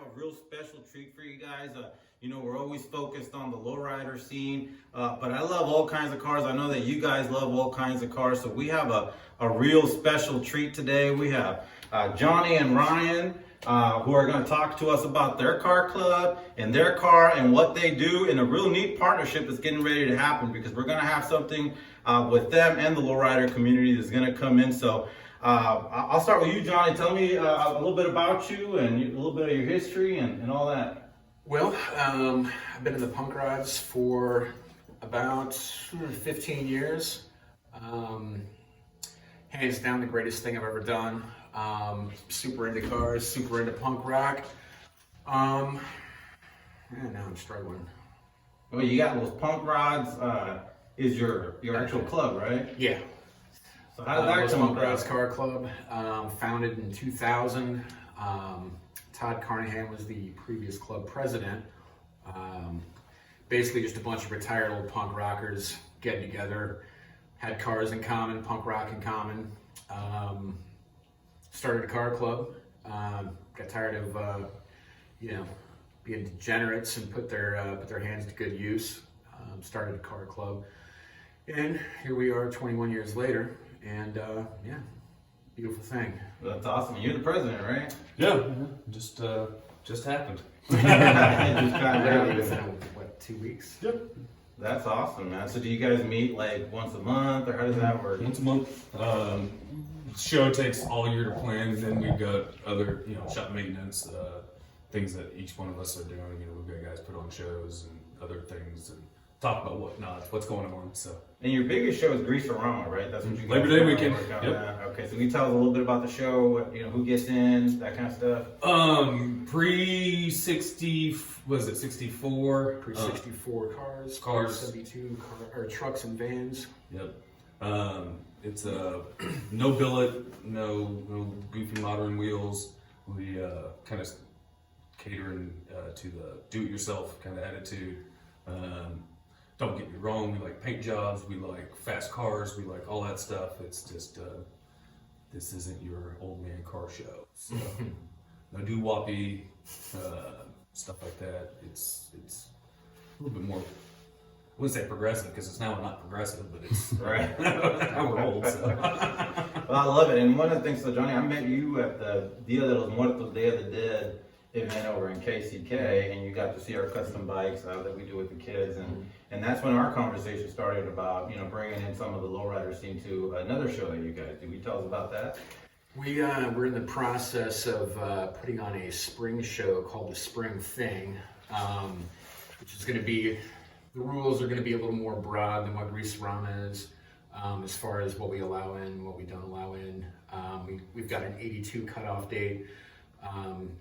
have a real special treat for you guys. We're always focused on the lowrider scene, but I love all kinds of cars. I know that you guys love all kinds of cars, so we have a real special treat today. We have Johnny and Ryan, who are going to talk to us about their car club and their car and what they do, in a real neat partnership that's getting ready to happen, because we're going to have something with them and the lowrider community that's going to come in. So I'll start with you, Johnny. Tell me a little bit about you and a little bit of your history and all that. Well, I've been in the punk rods for about 15 years. Hands down the greatest thing I've ever done. Super into cars, super into punk rock. Now I'm struggling. Well, you got those punk rods. Is your actual club, right? Yeah. So how did that come Punk about? Rods Car Club, founded in 2000. Todd Carnahan was the previous club president. Basically just a bunch of retired old punk rockers getting together, had cars in common, punk rock in common. Started a car club, got tired of being degenerates and put their hands to good use. Started a car club, and here we are 21 years later, and beautiful thing. That's awesome. You're the president, right? Yeah, just happened. Just kinda Literally happened. within, 2 weeks? Yep. That's awesome, man. So do you guys meet like once a month, or how does that work? Once a month. Show takes all year to plan, and then we've got other, shop maintenance, things that each one of us are doing. We've got guys put on shows and other things and talk about what's going on. So. And your biggest show is Greaserama, right? That's what you guys Labor Day are weekend. working on. Yep. Okay, so can you tell us a little bit about the show? Who gets in, that kind of stuff. Pre-60, was it 64? Pre-64 cars, cars. 72 or trucks and vans. Yep. It's no billet, no goofy modern wheels. We kind of catering to the do-it-yourself kind of attitude. Don't get me wrong, we like paint jobs, we like fast cars, we like all that stuff. It's just this isn't your old man car show. So no doo-woppy stuff like that. It's a little bit more. I wouldn't say progressive, because it's now not progressive, but it's Right. now we're old. So. Well, I love it. And one of the things, so Johnny, I met you at the Dia de los Muertos, Day of the Dead event over in KCK, and you got to see our custom bikes that we do with the kids, and that's when our conversation started about bringing in some of the lowrider scene to another show that you guys do. Will you tell us about that? We're in the process of putting on a spring show called the Spring Thing, which is going to be, the rules are going to be a little more broad than what Greaserama is, as far as what we allow in, what we don't allow in. We've got an 82 cutoff date,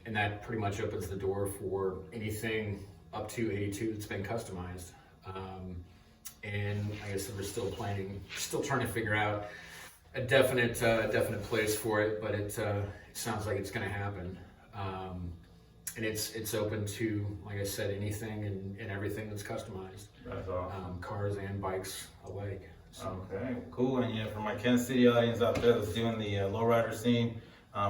and that pretty much opens the door for anything up to 82 that's been customized. And like I said, we're still trying to figure out a definite place for it, but it sounds like it's going to happen. And it's open to, like I said, anything and everything that's customized. That's awesome. Cars and bikes alike. So. Okay, cool. And for my Kansas City audience out there that's doing the lowrider scene,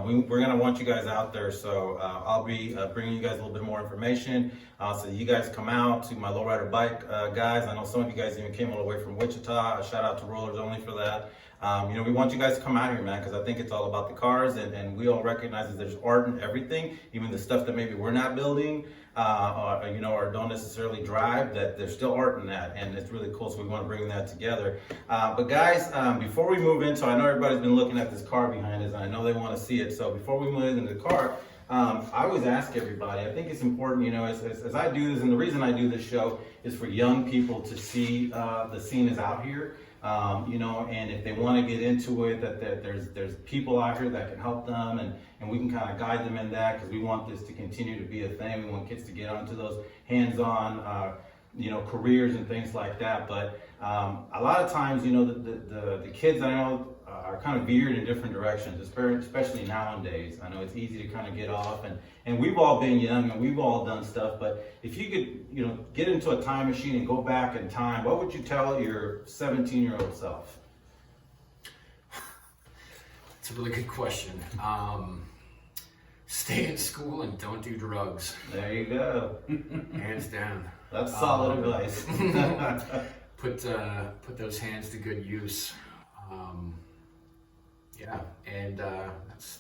we're gonna want you guys out there. So I'll be bringing you guys a little bit more information. So you guys come out to my lowrider bike guys. I know some of you guys even came all the way from Wichita. A shout out to Rollers Only for that. We want you guys to come out here, man, because I think it's all about the cars, and we all recognize that there's art in everything, even the stuff that maybe we're not building, or don't necessarily drive, that there's still art in that, and it's really cool, so we want to bring that together. But guys, before we move into, I know everybody's been looking at this car behind us, and I know they want to see it, so before we move into the car, I always ask everybody, I think it's important, as I do this, and the reason I do this show is for young people to see the scene is out here. And if they want to get into it, that there's people out here that can help them, and we can kind of guide them in that, because we want this to continue to be a thing. We want kids to get onto those hands-on, careers and things like that. But a lot of times, the kids I know are kind of veered in different directions, especially nowadays. I know it's easy to kind of get off, and we've all been young and we've all done stuff, but if you could, get into a time machine and go back in time, what would you tell your 17-year-old self? It's a really good question. stay in school and don't do drugs. There you go. Hands down. That's solid advice. Put those hands to good use. Yeah, and that's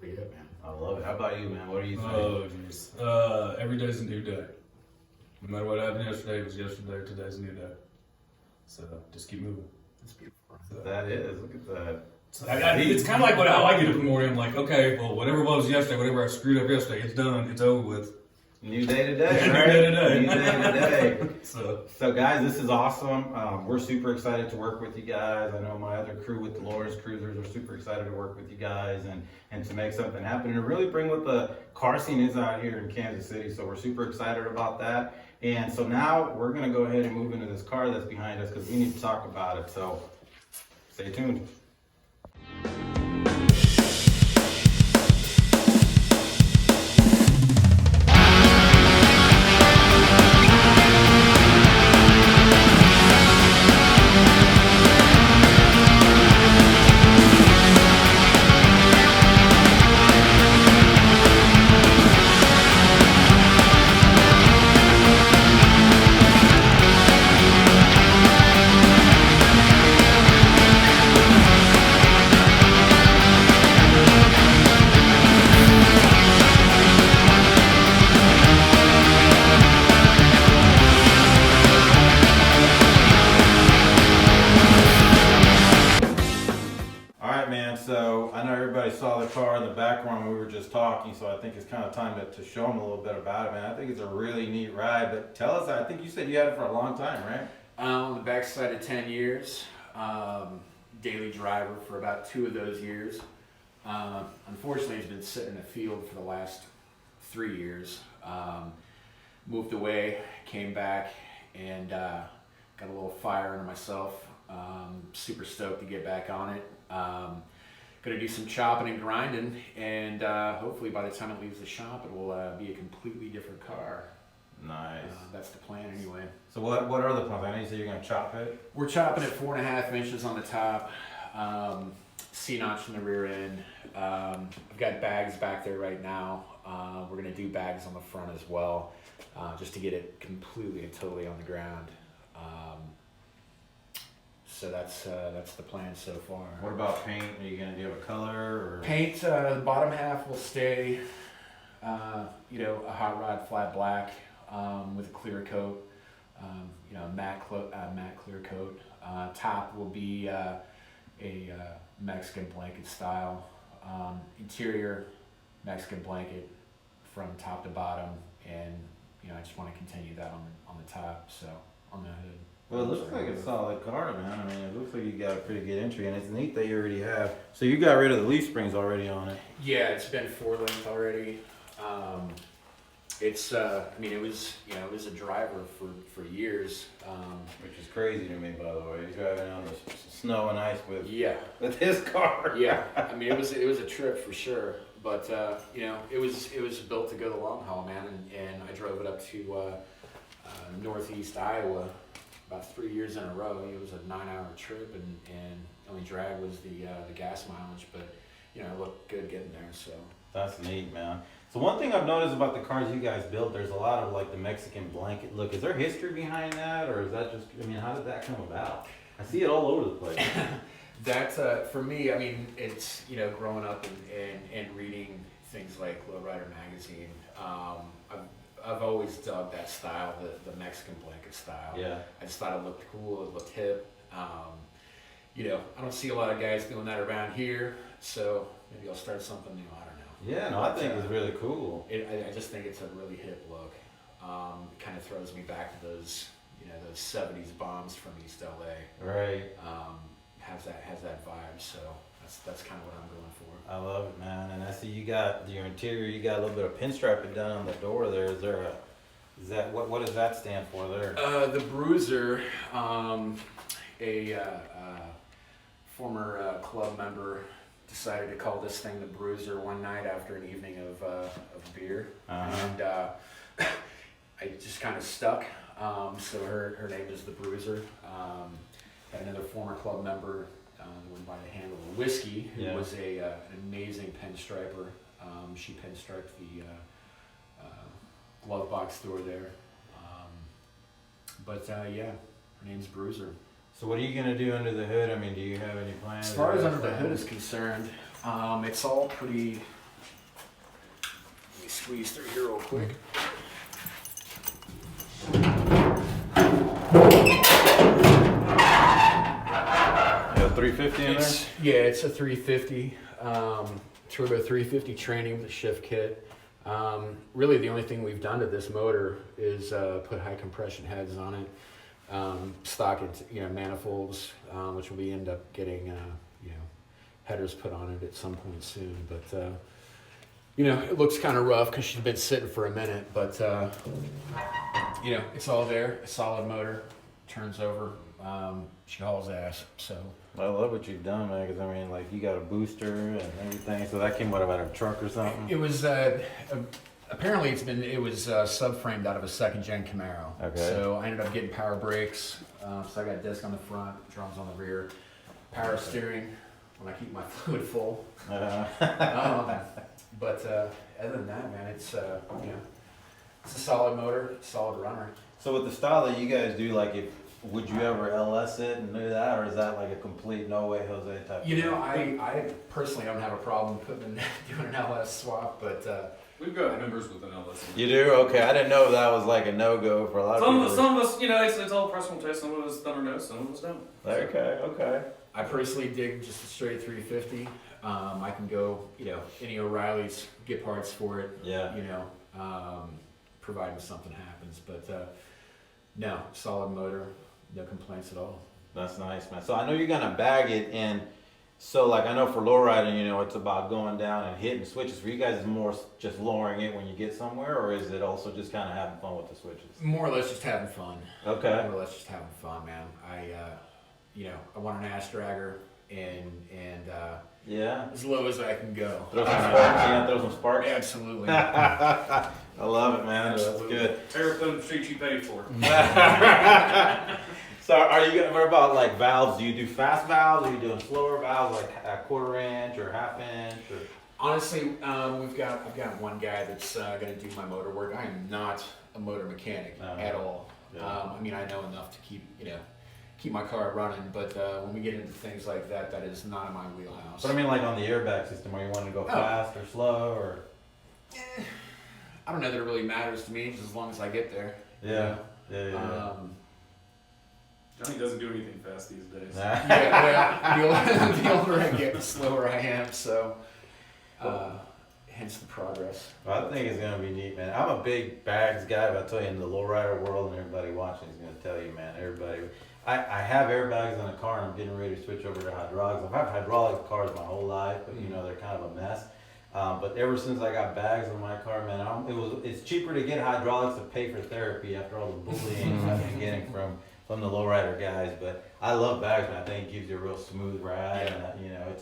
really it, man. I love it. How about you, man? What do you think? Oh, jeez. Every day's a new day. No matter what happened yesterday, it was yesterday. Today's a new day. So just keep moving. That's beautiful. That is. Look at that. So it's kind of like how I get up in the morning. I'm like, okay, well, whatever was yesterday, whatever I screwed up yesterday, it's done. It's over with. New day to day, New right? day to day. New day to day. So guys, this is awesome. We're super excited to work with you guys. I know my other crew with Dolores Cruisers are super excited to work with you guys and to make something happen and to really bring what the car scene is out here in Kansas City. So we're super excited about that. And so now we're gonna go ahead and move into this car that's behind us because we need to talk about it. So stay tuned. So I know everybody saw the car in the background when we were just talking, so I think it's kind of time to show them a little bit about it, man. I think it's a really neat ride, but tell us, I think you said you had it for a long time, right? On the backside of 10 years, daily driver for about 2 of those years. Unfortunately, he's been sitting in the field for the last 3 years. Moved away, came back, and got a little fire under myself. Super stoked to get back on it. Gonna do some chopping and grinding, and hopefully by the time it leaves the shop, it will be a completely different car. Nice. That's the plan anyway. So what are the plans? I know you said you're gonna chop it. We're chopping it 4.5 inches on the top, C-notch in the rear end. I've got bags back there right now. We're gonna do bags on the front as well, just to get it completely and totally on the ground. So that's the plan so far. What about paint? Are you gonna do a color or? Paint, the bottom half will stay, a hot rod flat black with a clear coat, matte clear coat. Top will be a Mexican blanket style. Interior Mexican blanket from top to bottom, and I just want to continue that on the top. So on the hood. Well, it looks like a solid car, man. I mean, it looks like you got a pretty good entry, and it's neat that you already have. So you got rid of the leaf springs already on it. Yeah, it's been 4-length already. It was a driver for years. Which is crazy to me, by the way. He's driving on the snow and ice with his car. Yeah, I mean, it was a trip for sure. But it was built to go the long haul, man. And I drove it up to northeast Iowa about 3 years in a row. It was a 9-hour trip, and only drag was the gas mileage. But it looked good getting there. So that's neat, man. So one thing I've noticed about the cars you guys built, there's a lot of like the Mexican blanket look. Is there history behind that, or is that just? I mean, how did that come about? I see it all over the place. That for me, I mean, it's growing up and reading things like Lowrider magazine. I've always dug that style, the Mexican blanket style. Yeah. I just thought it looked cool. It looked hip. I don't see a lot of guys doing that around here, so maybe I'll start something new. I don't know. Yeah, no, I think it's really cool. I just think it's a really hip look. It kind of throws me back to those those 70s bombs from East LA. Right. Has that vibe. So that's kind of what I'm going for. I love it, man. And I see you got your interior. You got a little bit of pinstriping done on the door there. What does that stand for there? The Bruiser, a former club member decided to call this thing the Bruiser one night after an evening of beer, and I just kind of stuck. So her name is the Bruiser. Had another former club member who went by the handle of Whiskey, who was an amazing pinstriper. She pinstriped the glove box door there. Yeah, her name's Bruiser. So what are you gonna do under the hood? I mean, do you have any plans? As far as under the hood is concerned, it's all pretty. Let me squeeze through here real quick. You have 350 in there? Yeah, it's a 350 turbo 350 training with a shift kit. Really, the only thing we've done to this motor is put high compression heads on it, stock it, manifolds, which we end up getting, headers put on it at some point soon. But it looks kind of rough because she's been sitting for a minute. But it's all there. A solid motor, turns over. She hauls ass. So. I love what you've done, man. Because I mean, like, you got a booster and everything. So that came out of a truck or something. It was apparently it was subframed out of a second gen Camaro. Okay. So I ended up getting power brakes. So I got disc on the front, drums on the rear, power steering when I keep my fluid full. But other than that, man, it's it's a solid motor, solid runner. So with the style that you guys do, like, would you ever LS it and do that, or is that like a complete no way Jose type? I personally don't have a problem doing an LS swap, but We've got members with an LS. You do? Okay, I didn't know if that was like a no go for a lot of people. Some of us, it's all personal taste. Some of us thumb or nose, some of us don't. Okay. I personally dig just a straight 350. I can go, any O'Reilly's, get parts for it. Yeah. Providing something happens. But no, solid motor, no complaints at all. That's nice, man. So I know you're gonna bag it, and so like I know for lowriding, it's about going down and hitting switches. For you guys, it's more just lowering it when you get somewhere, or is it also just kind of having fun with the switches? More or less just having fun. Okay. More or less just having fun, man. I want an ass dragger and Yeah. as low as I can go. Throw some sparks. Yeah, throw some sparks. Absolutely. I love it, man. Absolutely. That's good. Tear up the street you paid for. So are you gonna worry about like valves? Do you do fast valves? Are you doing slower valves, like a 1/4 inch or 1/2 inch? Or? Honestly, I've got one guy that's going to do my motor work. I am not a motor mechanic at all. Yeah. I know enough to keep my car running, but when we get into things like that, that is not in my wheelhouse. But I mean, like on the airbag system, are you wanting to go fast or slow, or? I don't know that it really matters to me, just as long as I get there. Yeah. Johnny doesn't do anything fast these days. The older I get, the slower I am. So, hence the progress. Well, I think it's gonna be neat, man. I'm a big bags guy, but I tell you, in the lowrider world, and everybody watching is gonna tell you, man. I have airbags in the car, and I'm getting ready to switch over to hydraulics. I've had hydraulic cars my whole life, but they're kind of a mess. But ever since I got bags in my car, man, it's cheaper to get hydraulics to pay for therapy after all the bullying I've been getting from the lowrider guys. But I love bags, man. I think it gives you a real smooth ride, and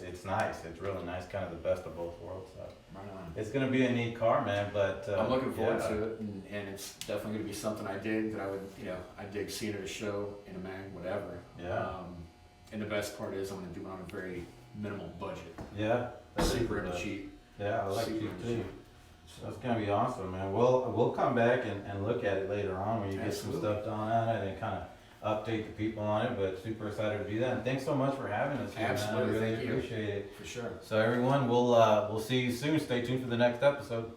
it's nice. It's really nice, kind of the best of both worlds. So Right on. it's gonna be a neat car, man. But I'm looking forward to it, and it's definitely going to be something I dig that I dig seeing at a show, in a mag, whatever. Yeah. And the best part is I'm going to do it on a very minimal budget. Yeah. Super and cheap. Yeah, I like Super you and too. cheap. That's gonna be awesome, man. We'll come back and look at it later on when you get some Absolutely. stuff done on it and kind of update the people on it. But super excited to do that. And thanks so much for having us here, Absolutely, man. I really thank you. appreciate it. For sure. So everyone, we'll see you soon. Stay tuned for the next episode.